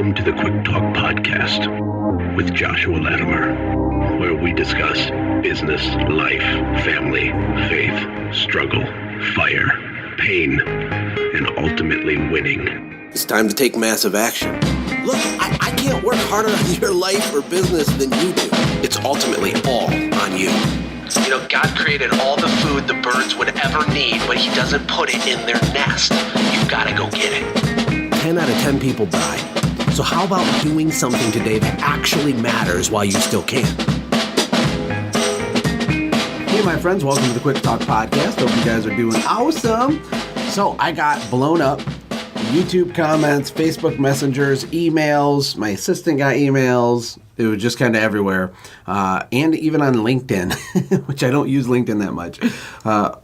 Welcome to the Quick Talk Podcast with Joshua Latimer, where we discuss business, life, family, faith, struggle, fire, pain, and ultimately winning. It's time to take massive action. Look, I can't work harder on your life or business than you do. It's ultimately all on you. You know, God created all the food the birds would ever need, but he doesn't put it in their nest. You've got to go get it. 10 out of 10 people die. So how about doing something today that actually matters while you still can? Hey, my friends, welcome to the Quick Talk Podcast. Hope you guys are doing awesome. So I got blown up. YouTube comments, Facebook messengers, emails. My assistant got emails. It was just kind of everywhere. And even on LinkedIn, which I don't use LinkedIn that much.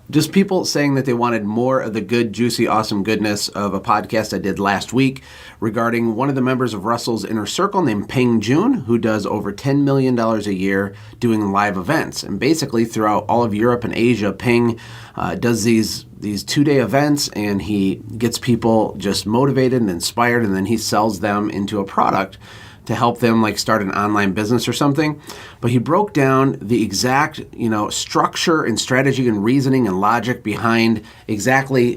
Just people saying that they wanted more of the good, juicy, awesome goodness of a podcast I did last week regarding one of the members of Russell's Inner Circle named Peng Joon, who does over $10 million a year doing live events. And basically throughout all of Europe and Asia, Peng does these 2-day events, and he gets people just motivated and inspired, and then he sells them into a product to help them like start an online business or something. But he broke down the exact, structure and strategy and reasoning and logic behind exactly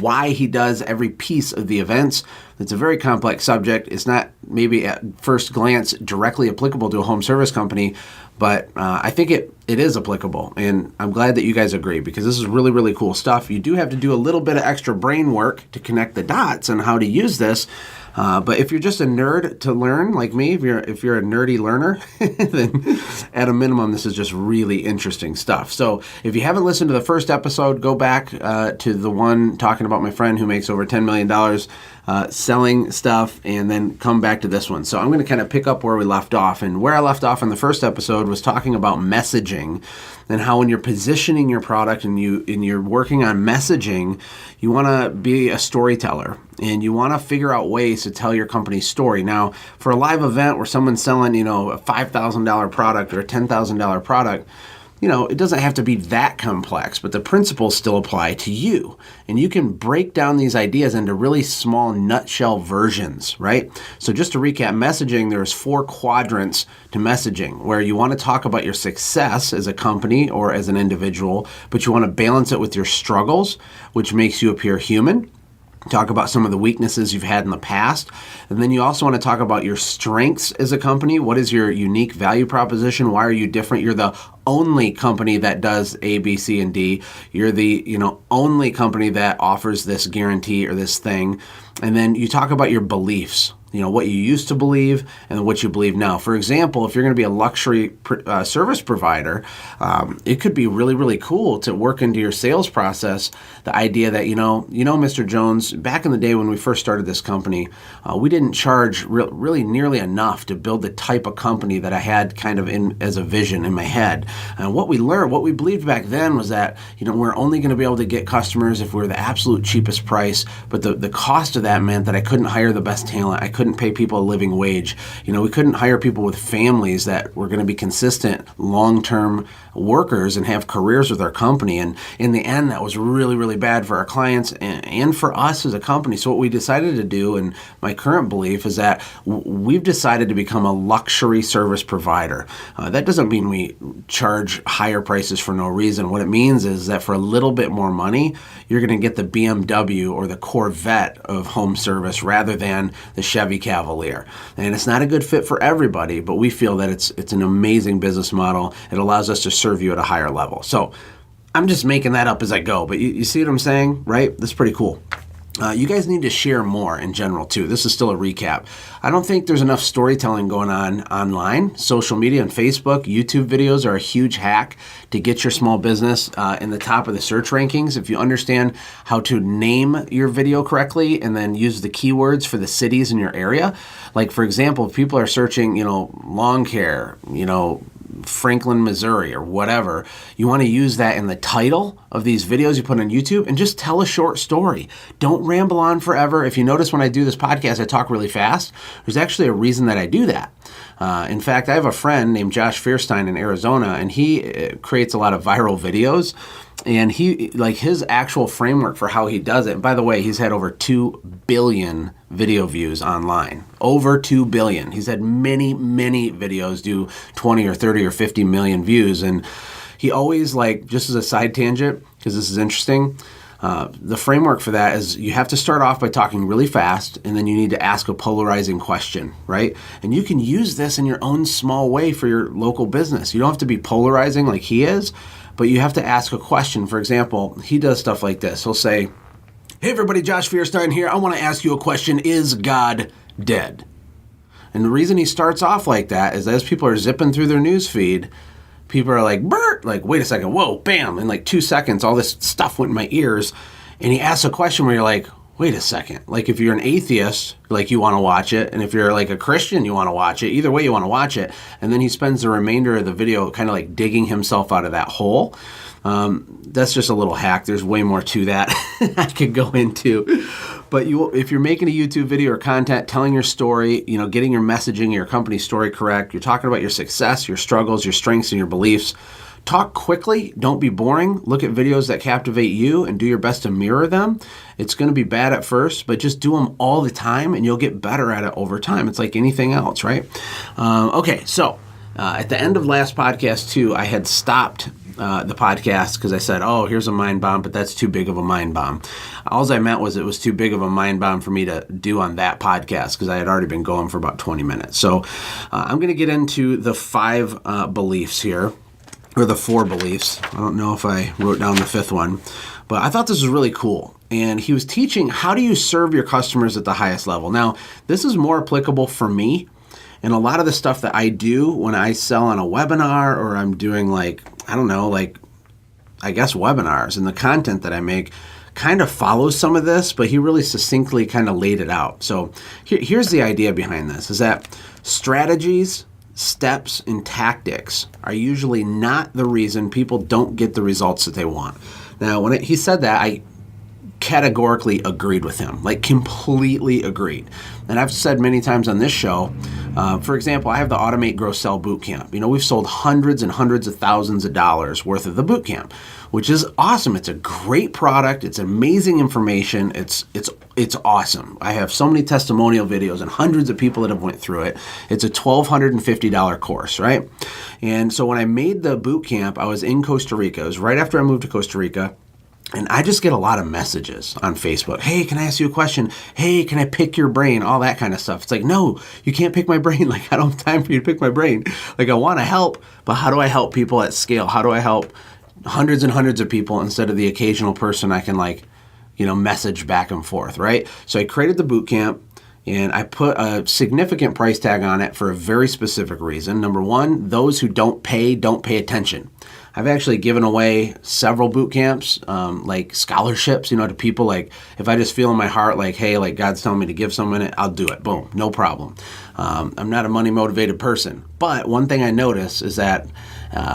why he does every piece of the events. It's a very complex subject. It's not maybe at first glance directly applicable to a home service company, but I think it is applicable. And I'm glad that you guys agree, because this is really, really cool stuff. You do have to do a little bit of extra brain work to connect the dots on how to use this. But if you're just a nerd to learn, like me, if you're a nerdy learner, then at a minimum, this is just really interesting stuff. So if you haven't listened to the first episode, go back to the one talking about my friend who makes over $10 million selling stuff, and then come back to this one. So I'm going to kind of pick up where we left off. And where I left off in the first episode was talking about messaging, and how when you're positioning your product and you're working on messaging, you want to be a storyteller, and you want to figure out ways to tell your company's story. Now, for a live event where someone's selling, a $5,000 product or a $10,000 product, it doesn't have to be that complex, but the principles still apply to you. And you can break down these ideas into really small nutshell versions, right? So just to recap messaging, there's 4 quadrants to messaging, where you want to talk about your success as a company or as an individual, but you want to balance it with your struggles, which makes you appear human. Talk about some of the weaknesses you've had in the past. And then you also want to talk about your strengths as a company. What is your unique value proposition? Why are you different? You're the only company that does A, B, C, and D. You're the only company that offers this guarantee or this thing. And then you talk about your beliefs. What you used to believe and what you believe now. For example, if you're going to be a luxury service provider, it could be really, really cool to work into your sales process the idea that, Mr. Jones, back in the day when we first started this company, we didn't charge really nearly enough to build the type of company that I had kind of as a vision in my head. And what we believed back then was that, we're only going to be able to get customers if we're the absolute cheapest price. But the cost of that meant that I couldn't hire the best talent. I couldn't pay people a living wage. We couldn't hire people with families that were going to be consistent, long-term workers and have careers with our company. And in the end, that was really, really bad for our clients and for us as a company. So what we decided to do, and my current belief, is that we've decided to become a luxury service provider. That doesn't mean we charge higher prices for no reason. What it means is that for a little bit more money, you're going to get the BMW or the Corvette of home service rather than the Chevy Cavalier. And it's not a good fit for everybody, but we feel that it's an amazing business model. It allows us to serve you at a higher level. So I'm just making that up as I go, but you see what I'm saying, right? That's pretty cool. You guys need to share more in general too. This is still a recap. I don't think there's enough storytelling going on online. Social media and Facebook, YouTube videos are a huge hack to get your small business in the top of the search rankings. If you understand how to name your video correctly and then use the keywords for the cities in your area. Like for example, if people are searching, lawn care, Franklin, Missouri, or whatever, you want to use that in the title of these videos you put on YouTube and just tell a short story. Don't ramble on forever. If you notice when I do this podcast, I talk really fast. There's actually a reason that I do that. In fact, I have a friend named Josh Fierstein in Arizona, and he creates a lot of viral videos. And his actual framework for how he does it, and by the way, he's had over 2 billion video views online. Over 2 billion. He's had many, many videos do 20 or 30 or 50 million views. And he always, just as a side tangent, because this is interesting, the framework for that is you have to start off by talking really fast, and then you need to ask a polarizing question, right? And you can use this in your own small way for your local business. You don't have to be polarizing like he is, but you have to ask a question. For example, he does stuff like this. He'll say, "Hey everybody, Josh Fierstein here. I want to ask you a question. Is God dead?" And the reason he starts off like that is as people are zipping through their news feed, people are like, "Bert!" Like, wait a second, whoa, bam. In 2 seconds, all this stuff went in my ears. And he asks a question where you're like, wait a second. Like, if you're an atheist, you want to watch it. And if you're a Christian, you want to watch it. Either way, you want to watch it. And then he spends the remainder of the video kind of digging himself out of that hole. That's just a little hack. There's way more to that I could go into. But if you're making a YouTube video or content, telling your story, getting your messaging, your company story correct, you're talking about your success, your struggles, your strengths, and your beliefs, talk quickly. Don't be boring. Look at videos that captivate you and do your best to mirror them. It's going to be bad at first, but just do them all the time and you'll get better at it over time. It's like anything else, right? Okay, so at the end of last podcast too, I had stopped the podcast because I said, oh, here's a mind bomb, but that's too big of a mind bomb. All I meant was it was too big of a mind bomb for me to do on that podcast because I had already been going for about 20 minutes. So I'm going to get into the 5 beliefs here, or the 4 beliefs. I don't know if I wrote down the 5th one, but I thought this was really cool. And he was teaching how do you serve your customers at the highest level. Now, this is more applicable for me. And a lot of the stuff that I do when I sell on a webinar or I'm doing webinars, and the content that I make kind of follows some of this, but he really succinctly kind of laid it out. So here's the idea behind this, is that strategies, steps, and tactics are usually not the reason people don't get the results that they want. Now, when he said that, I categorically agreed with him, completely agreed. And I've said many times on this show, for example, I have the Automate, Grow, Sell Bootcamp. We've sold hundreds and hundreds of thousands of dollars worth of the bootcamp, which is awesome. It's a great product. It's amazing information. It's awesome. I have so many testimonial videos and hundreds of people that have went through it. It's a $1,250 course, right? And so when I made the bootcamp, I was in Costa Rica. It was right after I moved to Costa Rica. And I just get a lot of messages on Facebook. Hey, can I ask you a question? Hey, can I pick your brain? All that kind of stuff. It's like, no, you can't pick my brain. I don't have time for you to pick my brain. I want to help, but how do I help people at scale? How do I help hundreds and hundreds of people instead of the occasional person I can message back and forth, right? So I created the bootcamp and I put a significant price tag on it for a very specific reason. Number one, those who don't pay attention. I've actually given away several boot camps, scholarships, to people. If I just feel in my heart, hey, God's telling me to give someone it, I'll do it. Boom, no problem. I'm not a money motivated person. But one thing I notice is that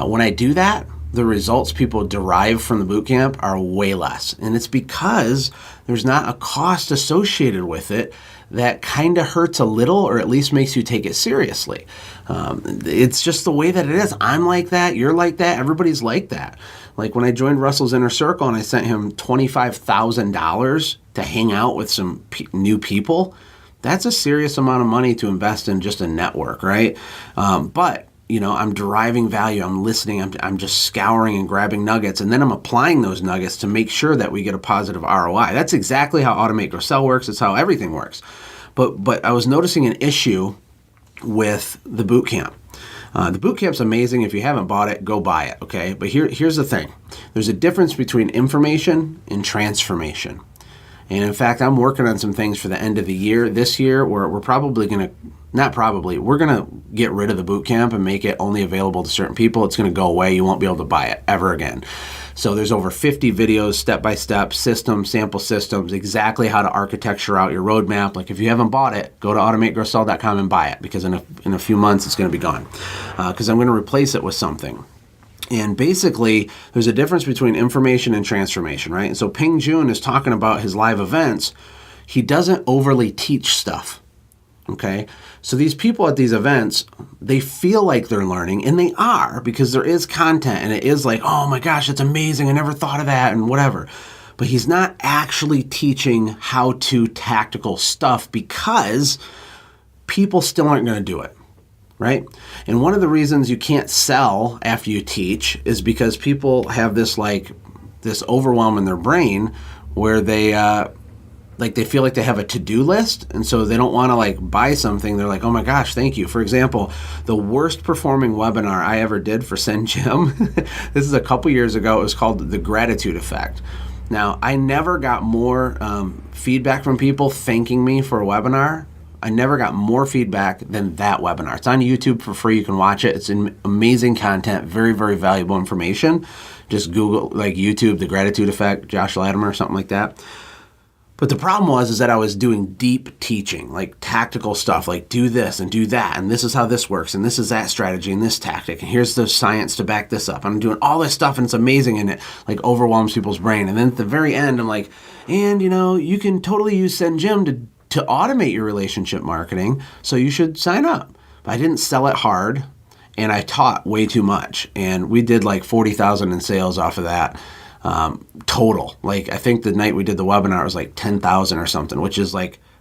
when I do that, the results people derive from the boot camp are way less. And it's because there's not a cost associated with it that kind of hurts a little, or at least makes you take it seriously. It's just the way that it is. I'm like that. You're like that. Everybody's like that. When I joined Russell's Inner Circle and I sent him $25,000 to hang out with some new people, that's a serious amount of money to invest in just a network, right? But I'm deriving value. I'm listening. I'm just scouring and grabbing nuggets, and then I'm applying those nuggets to make sure that we get a positive ROI. That's exactly how Automate, Grow, Sell works. It's how everything works. But I was noticing an issue with the bootcamp. The bootcamp's amazing. If you haven't bought it, go buy it, okay? But here's the thing. There's a difference between information and transformation. And in fact, I'm working on some things for the end of the year. This year, we're probably going to, we're going to get rid of the bootcamp and make it only available to certain people. It's going to go away. You won't be able to buy it ever again. So there's over 50 videos, step-by-step, systems, sample systems, exactly how to architecture out your roadmap. If you haven't bought it, go to automategrowsell.com and buy it, because in a few months, it's going to be gone. Because I'm going to replace it with something. And basically, there's a difference between information and transformation, right? And so Ping Jun is talking about his live events. He doesn't overly teach stuff, Okay, so these people at these events, they feel like they're learning, and they are, because there is content and it is like, oh my gosh, that's amazing. I never thought of that and whatever. But he's not actually teaching how to tactical stuff because people still aren't going to do it, right? And one of the reasons you can't sell after you teach is because people have this overwhelm in their brain where they feel like they have a to-do list, and so they don't want to buy something. They're like, oh my gosh, thank you. For example, the worst performing webinar I ever did for Send Jim, this is a couple years ago, it was called The Gratitude Effect. Now, I never got more feedback from people thanking me for a webinar. I never got more feedback than that webinar. It's on YouTube for free. You can watch it. It's amazing content, very, very valuable information. Just Google YouTube, The Gratitude Effect, Josh Latimer, something like that. But the problem was that I was doing deep teaching, tactical stuff, do this and do that, and this is how this works, and this is that strategy and this tactic, and here's the science to back this up. I'm doing all this stuff, and it's amazing, and it overwhelms people's brain. And then at the very end, I'm like, and you can totally use Send Jim to automate your relationship marketing, so you should sign up. But I didn't sell it hard, and I taught way too much, and we did $40,000 in sales off of that. Total. I think the night we did the webinar, it was 10,000 or something, which is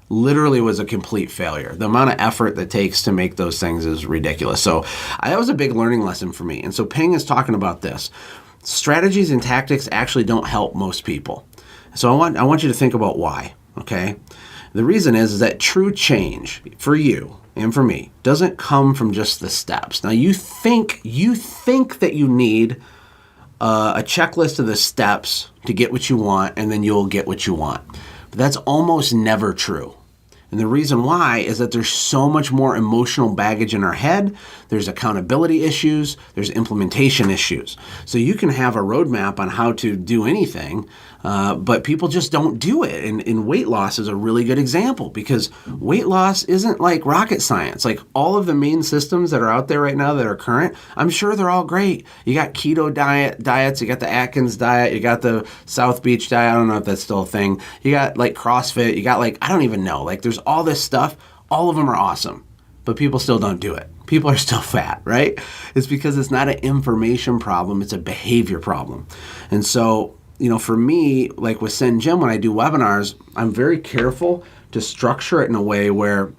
literally was a complete failure. The amount of effort that takes to make those things is ridiculous. So that was a big learning lesson for me. And so Ping is talking about this. Strategies and tactics actually don't help most people. So I want you to think about why, okay? The reason is that true change for you and for me doesn't come from just the steps. Now you think that you need a checklist of the steps to get what you want, and then you'll get what you want. But that's almost never true. And the reason why is that there's so much more emotional baggage in our head. There's accountability issues. There's implementation issues. So you can have a roadmap on how to do anything, but people just don't do it. And weight loss is a really good example, because weight loss isn't rocket science. All of the main systems that are out there right now that are current, I'm sure they're all great. You got keto diets, you got the Atkins diet, you got the South Beach diet. I don't know if that's still a thing. You got CrossFit, you got I don't even know. There's all this stuff. All of them are awesome, but people still don't do it. People are still fat, right? It's because it's not an information problem, it's a behavior problem. And so, for me, with Send Jim, when I do webinars, I'm very careful to structure it in a way where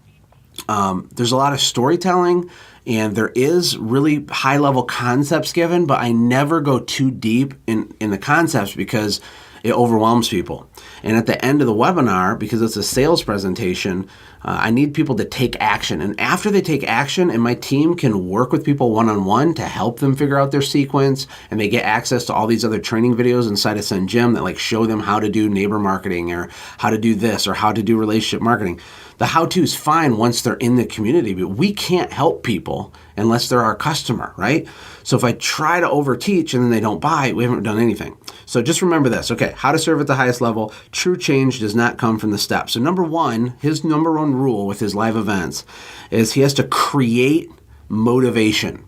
there's a lot of storytelling and there is really high-level concepts given, but I never go too deep in the concepts because it overwhelms people. And at the end of the webinar, because it's a sales presentation, I need people to take action. And after they take action, and my team can work with people one-on-one to help them figure out their sequence, and they get access to all these other training videos inside of Send Jim that show them how to do neighbor marketing, or how to do this, or how to do relationship marketing. The how-to is fine once they're in the community, but we can't help people unless they're our customer, right? So if I try to overteach and then they don't buy, we haven't done anything. So just remember this, okay? How to serve at the highest level. True change does not come from the steps. So his number one rule with his live events is he has to create motivation.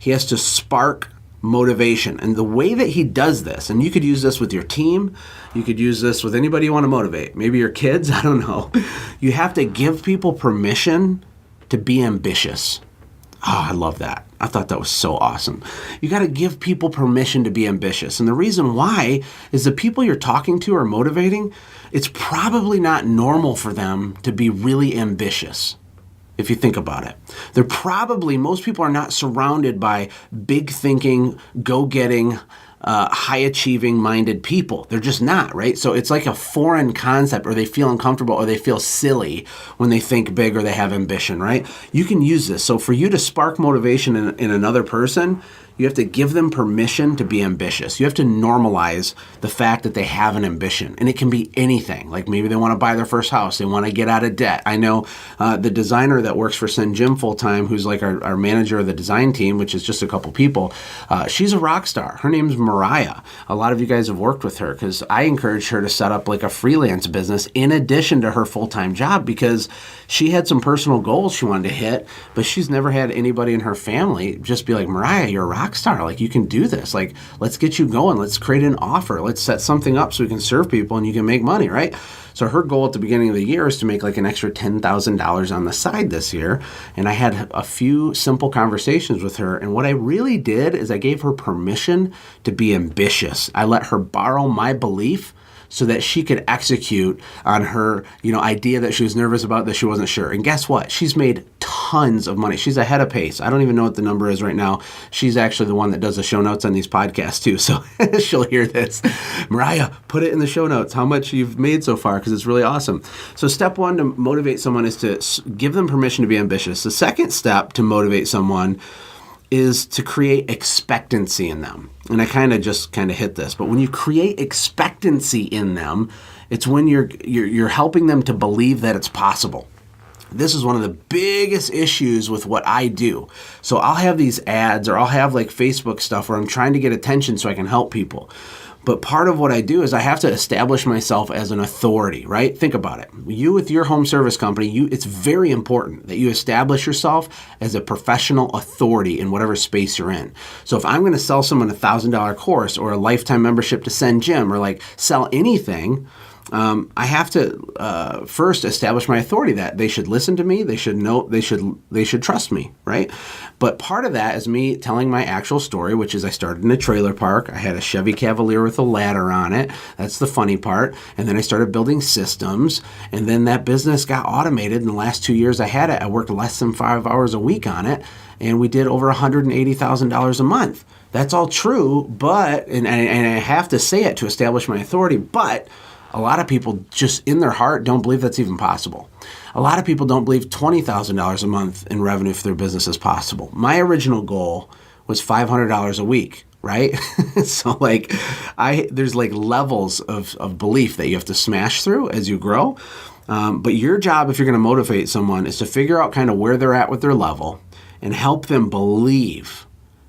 He has to spark motivation. And the way that he does this, and you could use this with your team, you could use this with anybody you want to motivate, maybe your kids, I don't know. You have to give people permission to be ambitious. Oh, I love that. I thought that was so awesome. You got to give people permission to be ambitious. And the reason why is the people you're talking to or motivating, it's probably not normal for them to be really ambitious. If you think about it, most people are not surrounded by big thinking, go-getting, high-achieving minded people. They're just not, right? So it's like a foreign concept, or they feel uncomfortable, or they feel silly when they think big or they have ambition, right? You can use this. So for you to spark motivation in another person, you have to give them permission to be ambitious. You have to normalize the fact that they have an ambition. And it can be anything. Maybe they want to buy their first house. They want to get out of debt. I know the designer that works for Send Jim full-time, who's our manager of the design team, which is just a couple people, she's a rock star. Her name's Mariah. A lot of you guys have worked with her because I encouraged her to set up a freelance business in addition to her full-time job, because she had some personal goals she wanted to hit, but she's never had anybody in her family just be like, Mariah, you're a rock rock star. Like, you can do this. Like, let's get you going. Let's create an offer. Let's set something up so we can serve people and you can make money, right? So her goal at the beginning of the year is to make like an extra $10,000 on the side this year. And I had a few simple conversations with her. And what I really did is I gave her permission to be ambitious. I let her borrow my belief so that she could execute on her, idea that she was nervous about, that she wasn't sure. And guess what? She's made tons of money. She's ahead of pace. I don't even know what the number is right now. She's actually the one that does the show notes on these podcasts too, so she'll hear this. Mariah, put it in the show notes, how much you've made so far, because it's really awesome. So step one to motivate someone is to give them permission to be ambitious. The second step to motivate someone is to create expectancy in them. And I kind of hit this, but when you create expectancy in them, it's when you're helping them to believe that it's possible. This is one of the biggest issues with what I do. So I'll have these ads, or I'll have like Facebook stuff where I'm trying to get attention so I can help people. But part of what I do is I have to establish myself as an authority, right? Think about it. You with your home service company, it's very important that you establish yourself as a professional authority in whatever space you're in. So if I'm going to sell someone a $1,000 course or a lifetime membership to Send Gym, or like sell anything, I have to first establish my authority that they should listen to me, they should know, they should trust me, right? But part of that is me telling my actual story, which is I started in a trailer park. I had a Chevy Cavalier with a ladder on it. That's the funny part. And then I started building systems, and then that business got automated. In the last 2 years I had it, I worked less than 5 hours a week on it, and we did over $180,000 a month. That's all true, but, and I have to say it to establish my authority, but a lot of people just in their heart don't believe that's even possible. A lot of people don't believe $20,000 a month in revenue for their business is possible. My original goal was $500 a week, right? So there's like levels of belief that you have to smash through as you grow. But your job, if you're going to motivate someone, is to figure out kind of where they're at with their level and help them believe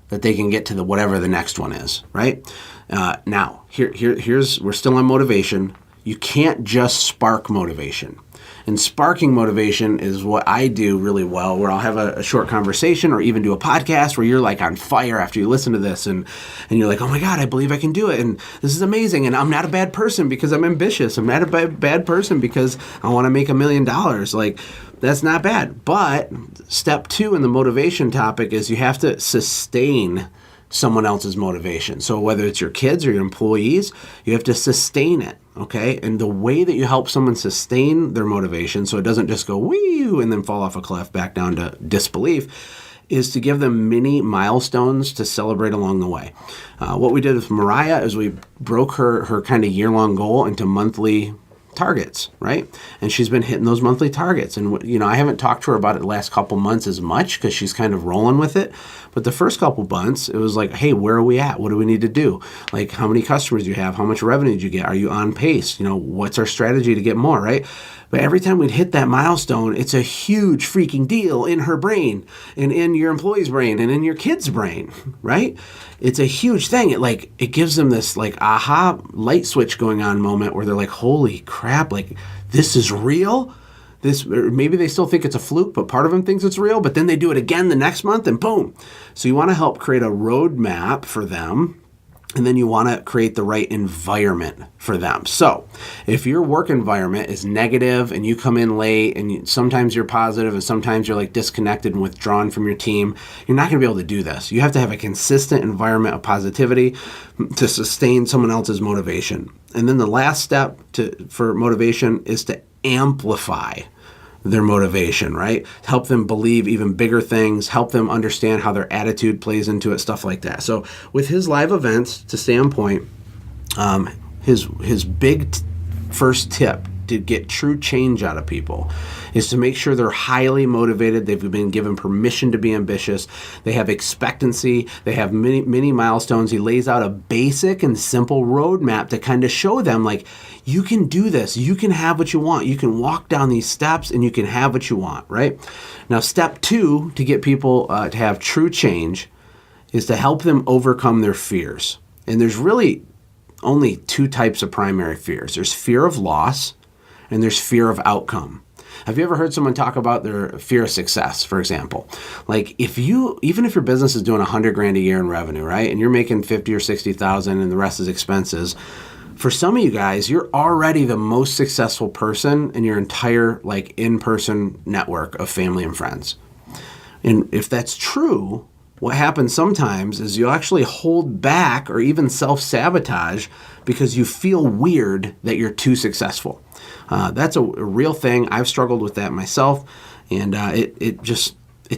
that they can get to whatever the next one is, right? Now, we're still on motivation. You can't just spark motivation. And sparking motivation is what I do really well, where I'll have a short conversation or even do a podcast where you're like on fire after you listen to this and you're like, oh my God, I believe I can do it. And this is amazing. And I'm not a bad person because I'm ambitious. I'm not a bad person because I want to make $1 million. Like, that's not bad. But step 2 in the motivation topic is you have to sustain someone else's motivation. So whether it's your kids or your employees, you have to sustain it, okay? And the way that you help someone sustain their motivation so it doesn't just go wee and then fall off a cliff back down to disbelief is to give them mini milestones to celebrate along the way. What we did with Mariah is we broke her kind of year-long goal into monthly targets, right? And she's been hitting those monthly targets. And, I haven't talked to her about it the last couple months as much because she's kind of rolling with it. But the first couple months, it was like, hey, where are we at? What do we need to do? Like, how many customers do you have? How much revenue did you get? Are you on pace? What's our strategy to get more, right? But every time we'd hit that milestone, it's a huge freaking deal in her brain and in your employee's brain and in your kid's brain, right? It's a huge thing. It gives them this aha light switch going on moment where they're like, holy crap, this is real? Maybe they still think it's a fluke, but part of them thinks it's real, but then they do it again the next month and boom. So you want to help create a roadmap for them. And then you want to create the right environment for them. So if your work environment is negative and you come in late and sometimes you're positive and sometimes you're disconnected and withdrawn from your team, you're not going to be able to do this. You have to have a consistent environment of positivity to sustain someone else's motivation. And then the last step for motivation is to amplify their motivation, right? Help them believe even bigger things, help them understand how their attitude plays into it, stuff like that. So with his live events, to stay on point, his big first tip to get true change out of people is to make sure they're highly motivated. They've been given permission to be ambitious. They have expectancy. They have many milestones. He lays out a basic and simple roadmap to kind of show them you can do this. You can have what you want. You can walk down these steps and you can have what you want, right? Now, step 2 to get people to have true change is to help them overcome their fears. And there's really only 2 types of primary fears. There's fear of loss and there's fear of outcome. Have you ever heard someone talk about their fear of success, for example? Like even if your business is doing $100,000 a year in revenue, right? And you're making 50 or 60,000 and the rest is expenses. For some of you guys, you're already the most successful person in your entire like in-person network of family and friends. And if that's true, what happens sometimes is you'll actually hold back or even self-sabotage because you feel weird that you're too successful. That's a real thing. I've struggled with that myself, and it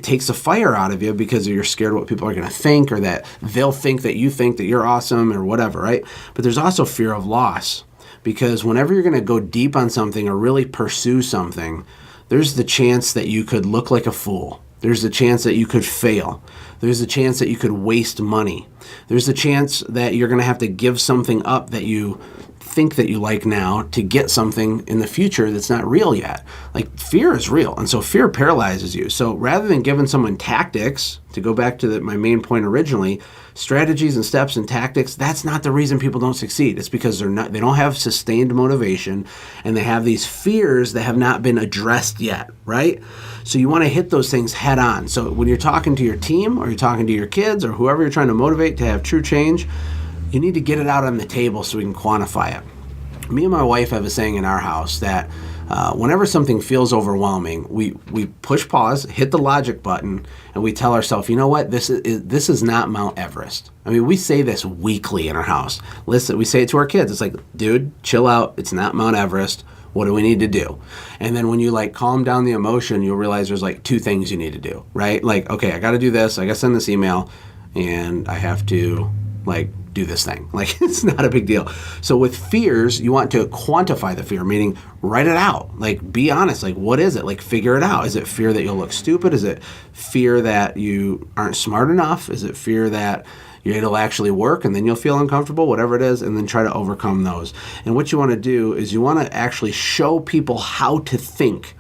takes the fire out of you because you're scared what people are going to think, or that they'll think that you're awesome or whatever, right? But there's also fear of loss, because whenever you're going to go deep on something or really pursue something, there's the chance that you could look like a fool. There's the chance that you could fail. There's the chance that you could waste money. There's the chance that you're going to have to give something up that you think that you like now to get something in the future that's not real yet. Like, fear is real, and so fear paralyzes you. So rather than giving someone tactics, to go back to my main point originally, strategies and steps and tactics, that's not the reason people don't succeed. It's because they don't have sustained motivation, and they have these fears that have not been addressed yet, right? So you want to hit those things head on. So when you're talking to your team, or you're talking to your kids, or whoever you're trying to motivate to have true change, you need to get it out on the table so we can quantify it. Me and my wife have a saying in our house that whenever something feels overwhelming, we push pause, hit the logic button, and we tell ourselves, you know what, this is not Mount Everest. I mean, we say this weekly in our house. Listen, we say it to our kids. It's like, dude, chill out. It's not Mount Everest. What do we need to do? And then when you like calm down the emotion, you'll realize there's like two things you need to do, right? Like, okay, I got to do this. I got to send this email, and I have to like do this thing. Like, it's not a big deal. So with fears, you want to quantify the fear, meaning write it out. Like, be honest. Like, what is it? Like, figure it out. Is it fear that you'll look stupid? Is it fear that you aren't smart enough? Is it fear that it'll actually work and then you'll feel uncomfortable? Whatever it is, and then try to overcome those. And what you want to do is you want to actually show people how to think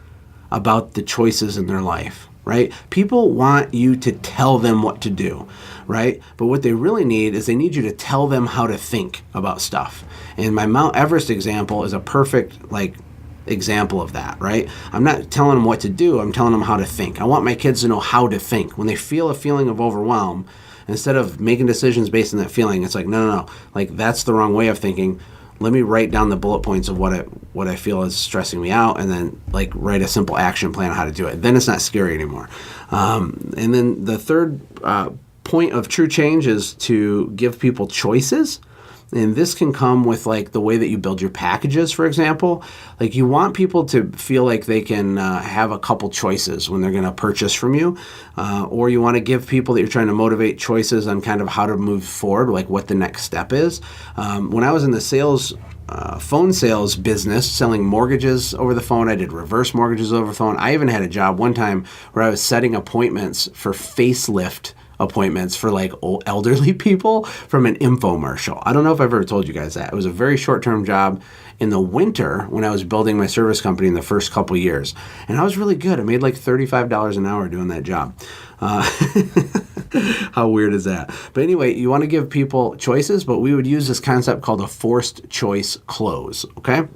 about the choices in their life, right? People want you to tell them what to do, right? But what they really need is they need you to tell them how to think about stuff. And my Mount Everest example is a perfect example of that, right? I'm not telling them what to do. I'm telling them how to think. I want my kids to know how to think. When they feel a feeling of overwhelm, instead of making decisions based on that feeling, it's like, no. Like, that's the wrong way of thinking. Let me write down the bullet points of what I feel is stressing me out, and then like write a simple action plan on how to do it. Then it's not scary anymore. And then the third point of true change is to give people choices. And this can come with like the way that you build your packages, for example. Like, you want people to feel like they can have a couple choices when they're going to purchase from you. Or you want to give people that you're trying to motivate choices on kind of how to move forward, like what the next step is. When I was in the phone sales business, selling mortgages over the phone, I did reverse mortgages over the phone. I even had a job one time where I was setting appointments for facelift appointments for like old elderly people from an infomercial. I don't know if I've ever told you guys that. It was a very short-term job in the winter when I was building my service company in the first couple years. And I was really good. I made like $35 an hour doing that job. How weird is that? But anyway, you want to give people choices, but we would use this concept called a forced choice close, okay?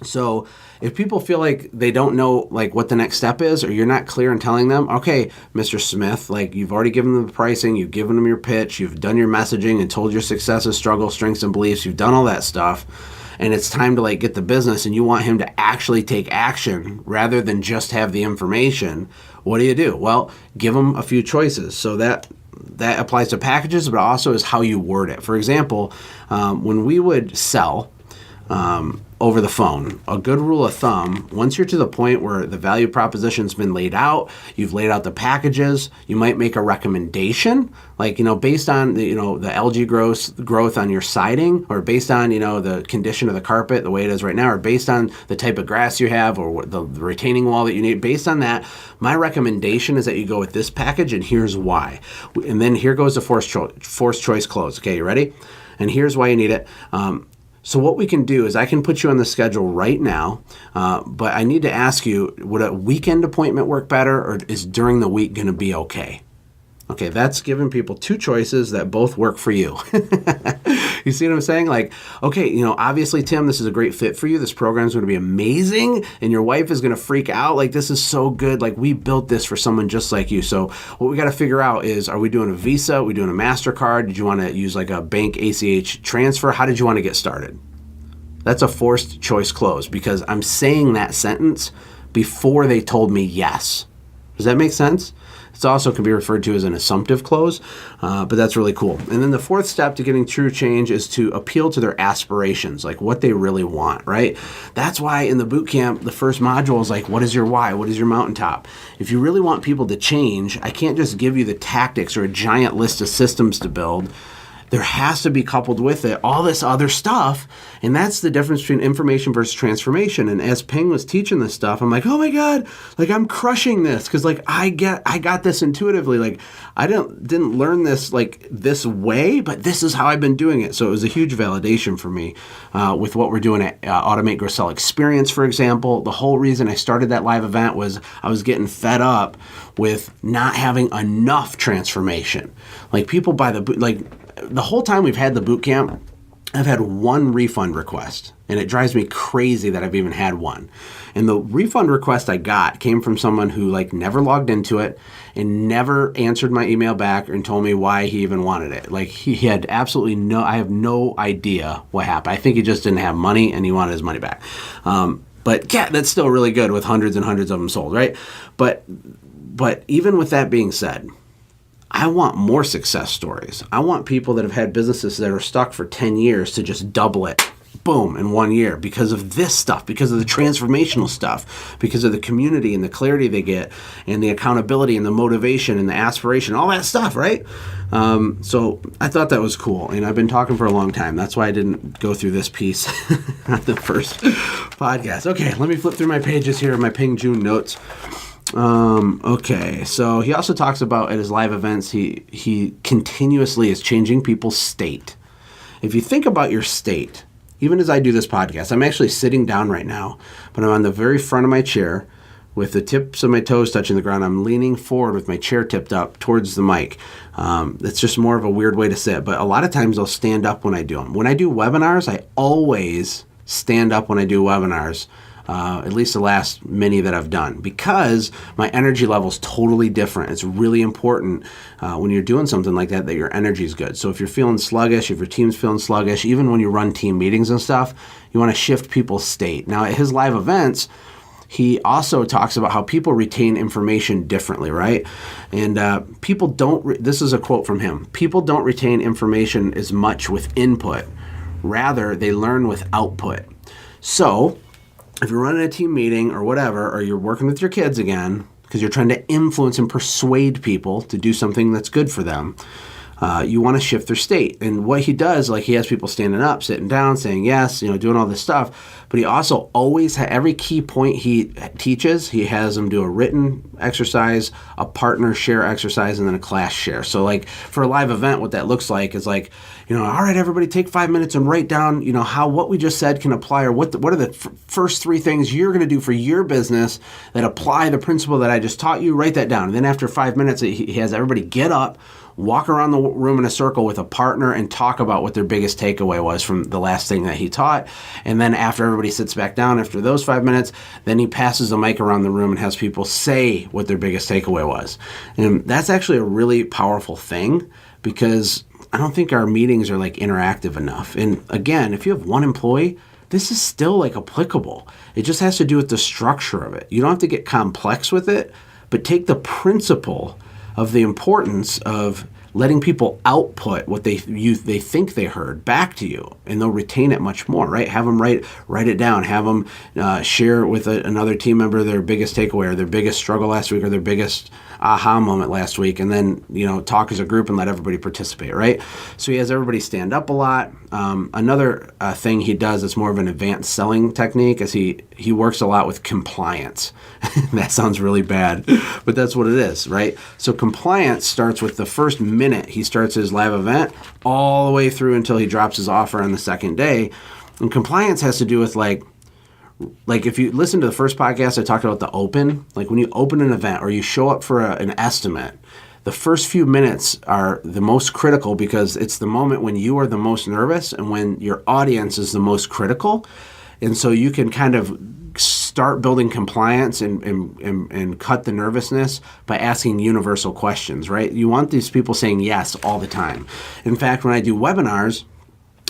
So if people feel like they don't know like what the next step is, or you're not clear in telling them, okay, Mr. Smith, like you've already given them the pricing, you've given them your pitch, you've done your messaging and told your successes, struggles, strengths, and beliefs, you've done all that stuff, and it's time to like get the business, and you want him to actually take action rather than just have the information, what do? Well, give them a few choices. So that applies to packages, but also is how you word it. For example, when we would sell over the phone, a good rule of thumb, once you're to the point where the value proposition's been laid out, you've laid out the packages, you might make a recommendation, like, based on the algae growth on your siding, or based on, the condition of the carpet, the way it is right now, or based on the type of grass you have, or the retaining wall that you need. Based on that, my recommendation is that you go with this package, and here's why. And then here goes the forced choice close. Okay, you ready? And here's why you need it. So what we can do is I can put you on the schedule right now, but I need to ask you, would a weekend appointment work better, or is during the week going to be okay? Okay, that's giving people two choices that both work for you. You see what I'm saying? Like, okay, obviously, Tim, this is a great fit for you. This program is going to be amazing, and your wife is going to freak out. Like, this is so good. Like, we built this for someone just like you. So what we got to figure out is, are we doing a Visa? Are we doing a MasterCard? Did you want to use like a bank ACH transfer? How did you want to get started? That's a forced choice close because I'm saying that sentence before they told me yes. Does that make sense? It also can be referred to as an assumptive close, but that's really cool. And then the fourth step to getting true change is to appeal to their aspirations, like what they really want, right? That's why in the boot camp, the first module is like, what is your why? What is your mountaintop? If you really want people to change, I can't just give you the tactics or a giant list of systems to build. There has to be coupled with it all this other stuff, and that's the difference between information versus transformation. And as Ping was teaching this stuff, I'm like, oh my God, like I'm crushing this because like I got this intuitively. Like I didn't learn this like this way, but this is how I've been doing it. So it was a huge validation for me with what we're doing at Automate, Grow, Sell Experience, for example. The whole reason I started that live event was I was getting fed up with not having enough transformation. Like people buy the whole time we've had the boot camp, I've had one refund request, and it drives me crazy that I've even had one. And the refund request I got came from someone who like never logged into it and never answered my email back and told me why he even wanted it. Like he had absolutely I have no idea what happened. I think he just didn't have money and he wanted his money back. But yeah, that's still really good with hundreds and hundreds of them sold, right? But even with that being said, I want more success stories. I want people that have had businesses that are stuck for 10 years to just double it, boom, in 1 year because of this stuff, because of the transformational stuff, because of the community and the clarity they get and the accountability and the motivation and the aspiration, all that stuff, right? So I thought that was cool, and I've been talking for a long time. That's why I didn't go through this piece on the first podcast. Okay, let me flip through my pages here, my Ping June notes. Okay, so he also talks about at his live events, he continuously is changing people's state. If you think about your state, even as I do this podcast, I'm actually sitting down right now, but I'm on the very front of my chair with the tips of my toes touching the ground. I'm leaning forward with my chair tipped up towards the mic. It's just more of a weird way to sit, but a lot of times I'll stand up when I do them. When I do webinars, I always stand up when I do webinars. At least the last many that I've done, because my energy level is totally different. It's really important when you're doing something like that your energy is good. So if you're feeling sluggish, if your team's feeling sluggish, even when you run team meetings and stuff, you want to shift people's state. Now at his live events, he also talks about how people retain information differently, right? And people don't, this is a quote from him, people don't retain information as much with input. Rather, they learn with output. So if you're running a team meeting or whatever, or you're working with your kids again, because you're trying to influence and persuade people to do something that's good for them, you want to shift their state. And what he does, like he has people standing up, sitting down, saying yes, doing all this stuff. But he also always, every key point he teaches, he has them do a written exercise, a partner share exercise, and then a class share. So like for a live event, what that looks like is like, all right, everybody take 5 minutes and write down, how what we just said can apply, or what are the first 3 things you're going to do for your business that apply the principle that I just taught you. Write that down. And then after 5 minutes, he has everybody get up, walk around the room in a circle with a partner and talk about what their biggest takeaway was from the last thing that he taught. And then after everybody sits back down after those 5 minutes, then he passes the mic around the room and has people say what their biggest takeaway was. And that's actually a really powerful thing, because I don't think our meetings are like interactive enough. And again, if you have one employee, this is still like applicable. It just has to do with the structure of it. You don't have to get complex with it, but take the principle of the importance of letting people output what they think they heard back to you, and they'll retain it much more, right? Have them write it down. Have them share with another team member their biggest takeaway or their biggest struggle last week or their biggest aha moment last week, and then talk as a group and let everybody participate, right? So he has everybody stand up a lot. Another thing he does that's more of an advanced selling technique is he works a lot with compliance. That sounds really bad, but that's what it is, right? So compliance starts with the first minute he starts his live event all the way through until he drops his offer on the second day. And compliance has to do with like if you listen to the first podcast, I talked about the open. Like when you open an event or you show up for an estimate, the first few minutes are the most critical because it's the moment when you are the most nervous and when your audience is the most critical. And so you can kind of start building compliance and cut the nervousness by asking universal questions, right? You want these people saying yes all the time. In fact, when I do webinars,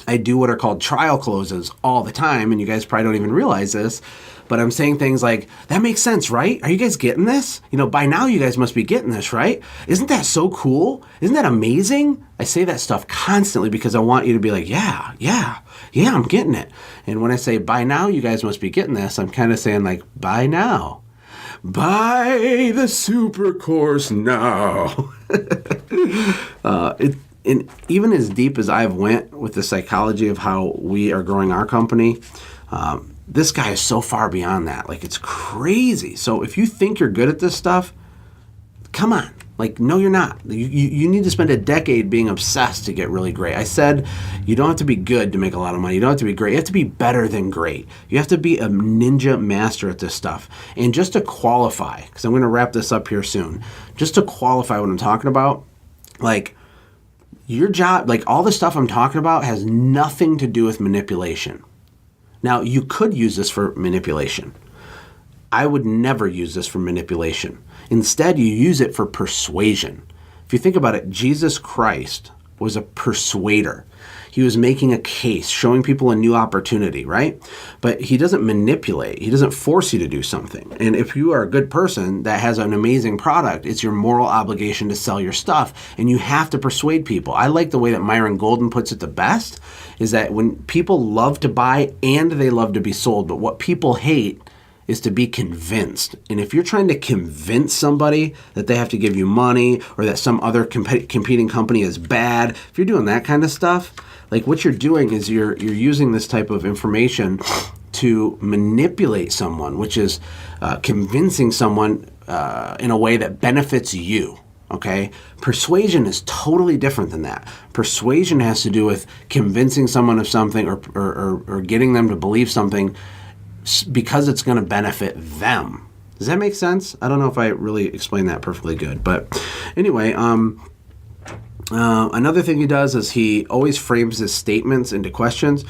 I do what are called trial closes all the time, and you guys probably don't even realize this, but I'm saying things like, that makes sense, right? Are you guys getting this? By now you guys must be getting this, right? Isn't that so cool? Isn't that amazing? I say that stuff constantly because I want you to be like, yeah, I'm getting it. And when I say, by now you guys must be getting this, I'm kind of saying like, by now. Buy the super course now. And even as deep as I've went with the psychology of how we are growing our company, this guy is so far beyond that. Like, it's crazy. So if you think you're good at this stuff, come on. Like, no, you're not. You need to spend a decade being obsessed to get really great. I said you don't have to be good to make a lot of money. You don't have to be great. You have to be better than great. You have to be a ninja master at this stuff. And just to qualify, because I'm going to wrap this up here soon, just to qualify what I'm talking about, like, your job, like all the stuff I'm talking about has nothing to do with manipulation. Now, you could use this for manipulation. I would never use this for manipulation. Instead, you use it for persuasion. If you think about it, Jesus Christ was a persuader. He was making a case, showing people a new opportunity, right? But he doesn't manipulate. He doesn't force you to do something. And if you are a good person that has an amazing product, it's your moral obligation to sell your stuff. And you have to persuade people. I like the way that Myron Golden puts it the best, is that when people love to buy and they love to be sold, but what people hate is to be convinced. And if you're trying to convince somebody that they have to give you money or that some other competing company is bad, if you're doing that kind of stuff, like what you're doing is you're using this type of information to manipulate someone, which is convincing someone in a way that benefits you. Okay? Persuasion is totally different than that. Persuasion has to do with convincing someone of something or getting them to believe something because it's going to benefit them. Does that make sense? I don't know if I really explained that perfectly good. But anyway, another thing he does is he always frames his statements into questions.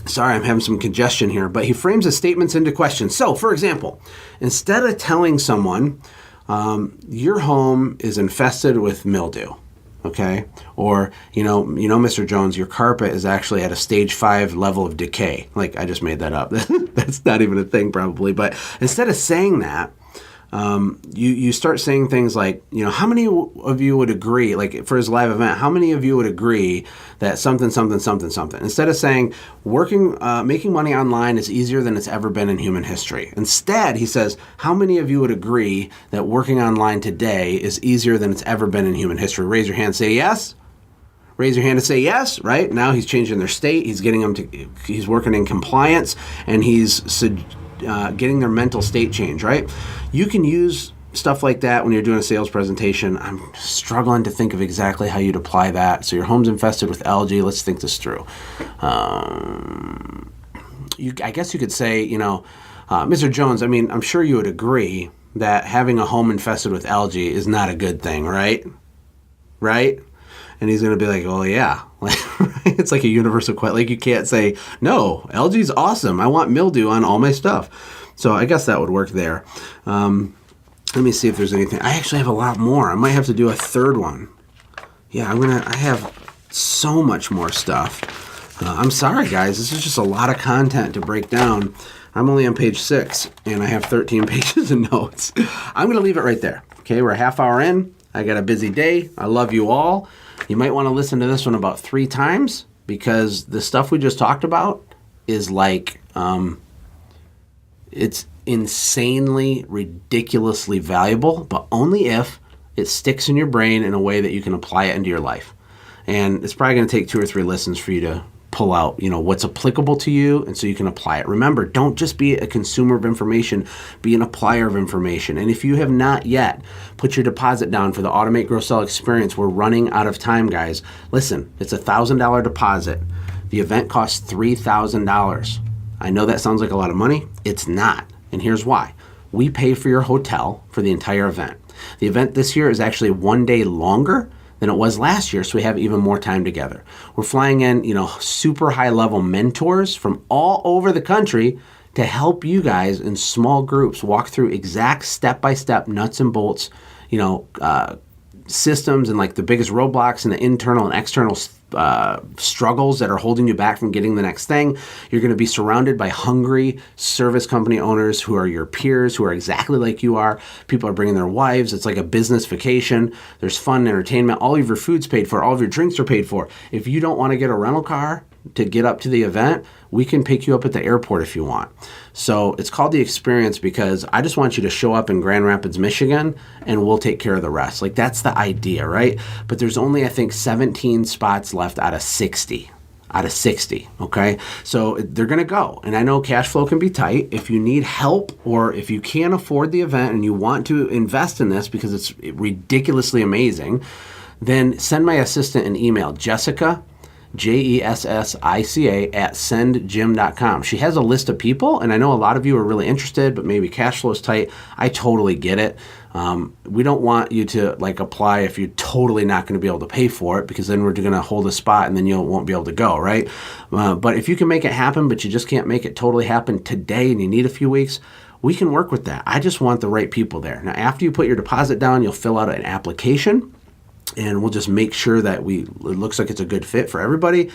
Sorry, I'm having some congestion here. But he frames his statements into questions. So, for example, instead of telling someone, your home is infested with mildew. Okay, or Mr. Jones, your carpet is actually at a stage 5 level of decay. Like, I just made that up. That's not even a thing probably. But instead of saying that, you start saying things like, how many of you would agree, like for his live event, how many of you would agree that something, something, something, something? Instead of saying making money online is easier than it's ever been in human history. Instead, he says, how many of you would agree that working online today is easier than it's ever been in human history? Raise your hand, say yes. Raise your hand to say yes, right? Now he's changing their state. He's getting them he's working in compliance, and he's getting their mental state change, right? You can use stuff like that when you're doing a sales presentation. I'm struggling to think of exactly how you'd apply that. So your home's infested with algae. Let's think this through. I guess you could say, Mr. Jones, I'm sure you would agree that having a home infested with algae is not a good thing, right? Right? And he's going to be like, well, yeah. It's like a universal question. Like, you can't say, no, algae's awesome. I want mildew on all my stuff. So I guess that would work there. Let me see if there's anything. I actually have a lot more. I might have to do a third one. Yeah, I have so much more stuff. I'm sorry, guys. This is just a lot of content to break down. I'm only on page 6, and I have 13 pages of notes. I'm going to leave it right there. Okay, we're a half hour in. I got a busy day. I love you all. You might want to listen to this one about 3 times because the stuff we just talked about is like, it's insanely, ridiculously valuable, but only if it sticks in your brain in a way that you can apply it into your life. And it's probably going to take 2 or 3 listens for you to pull out, what's applicable to you, and so you can apply it. Remember, don't just be a consumer of information, be an applier of information. And if you have not yet put your deposit down for the Automate, Grow, Sell experience, we're running out of time, guys. Listen, it's a $1,000 deposit. The event costs $3,000. I know that sounds like a lot of money. It's not. And here's why. we pay for your hotel for the entire event. The event this year is actually 1 day longer than it was last year, so we have even more time together. We're flying in, super high-level mentors from all over the country to help you guys in small groups walk through exact step-by-step nuts and bolts, systems and like the biggest roadblocks and the internal and external struggles that are holding you back from getting the next thing. You're going to be surrounded by hungry service company owners who are your peers, who are exactly like you are. People are bringing their wives. It's like a business vacation. There's fun, entertainment. All of your food's paid for. All of your drinks are paid for. If you don't want to get a rental car to get up to the event, we can pick you up at the airport if you want. So it's called The Experience because I just want you to show up in Grand Rapids, Michigan, and we'll take care of the rest. Like, that's the idea, right? But there's only, I think, 17 spots left out of 60. Okay? So they're going to go. And I know cash flow can be tight. If you need help or if you can't afford the event and you want to invest in this because it's ridiculously amazing, then send my assistant an email, Jessica, Jessica at sendgym.com. She has a list of people, and I know a lot of you are really interested, but maybe cash flow is tight. I totally get it. We don't want you to apply if you're totally not going to be able to pay for it, because then we're going to hold a spot and then you won't be able to go, right? But if you can make it happen, but you just can't make it totally happen today and you need a few weeks, we can work with that. I just want the right people there. Now, after you put your deposit down, you'll fill out an application. And we'll just make sure that it looks like it's a good fit for everybody.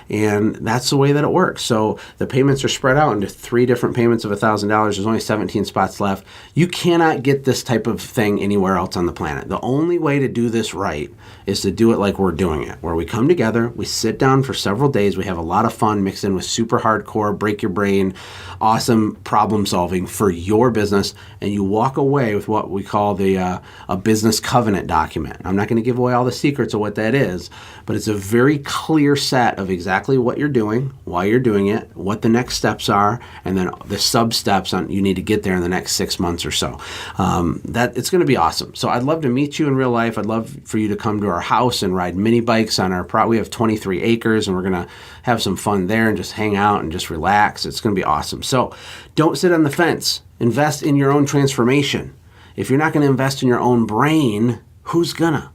And that's the way that it works. So the payments are spread out into 3 different payments of $1,000. There's only 17 spots left. You cannot get this type of thing anywhere else on the planet. The only way to do this right is to do it like we're doing it, where we come together, we sit down for several days, we have a lot of fun mixed in with super hardcore, break your brain, awesome problem solving for your business, and you walk away with what we call a business covenant document. I'm not going to give away all the secrets of what that is, but it's a very clear set of exactly what you're doing, why you're doing it, what the next steps are, and then the sub steps on you need to get there in the next 6 months or so. That it's going to be awesome. So I'd love to meet you in real life. I'd love for you to come to our house and ride mini bikes on our we have 23 acres, and we're going to have some fun there and just hang out and just relax. It's going to be awesome. So don't sit on the fence. Invest in your own transformation. If you're not going to invest in your own brain, who's gonna?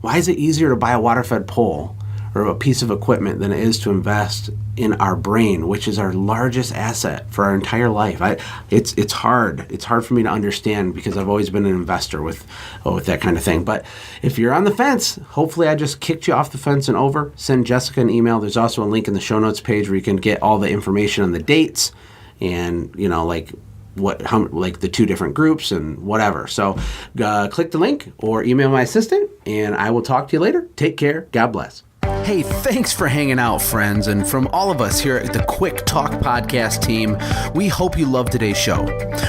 Why is it easier to buy a water-fed pole or a piece of equipment than it is to invest in our brain, which is our largest asset for our entire life? It's hard. It's hard for me to understand because I've always been an investor with that kind of thing. But if you're on the fence, hopefully I just kicked you off the fence and over. Send Jessica an email. There's also a link in the show notes page where you can get all the information on the dates and, the 2 different groups and whatever. So click the link or email my assistant, and I will talk to you later. Take care. God bless. Hey, thanks for hanging out, friends. And from all of us here at the Quick Talk Podcast team, we hope you loved today's show.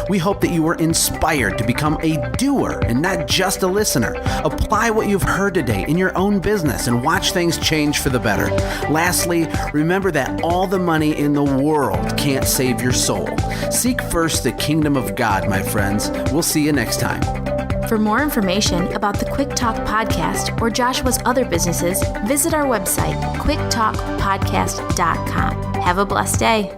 We hope that you were inspired to become a doer and not just a listener. Apply what you've heard today in your own business and watch things change for the better. Lastly, remember that all the money in the world can't save your soul. Seek first the kingdom of God, my friends. We'll see you next time. For more information about the Quick Talk Podcast or Joshua's other businesses, visit our website, quicktalkpodcast.com. Have a blessed day.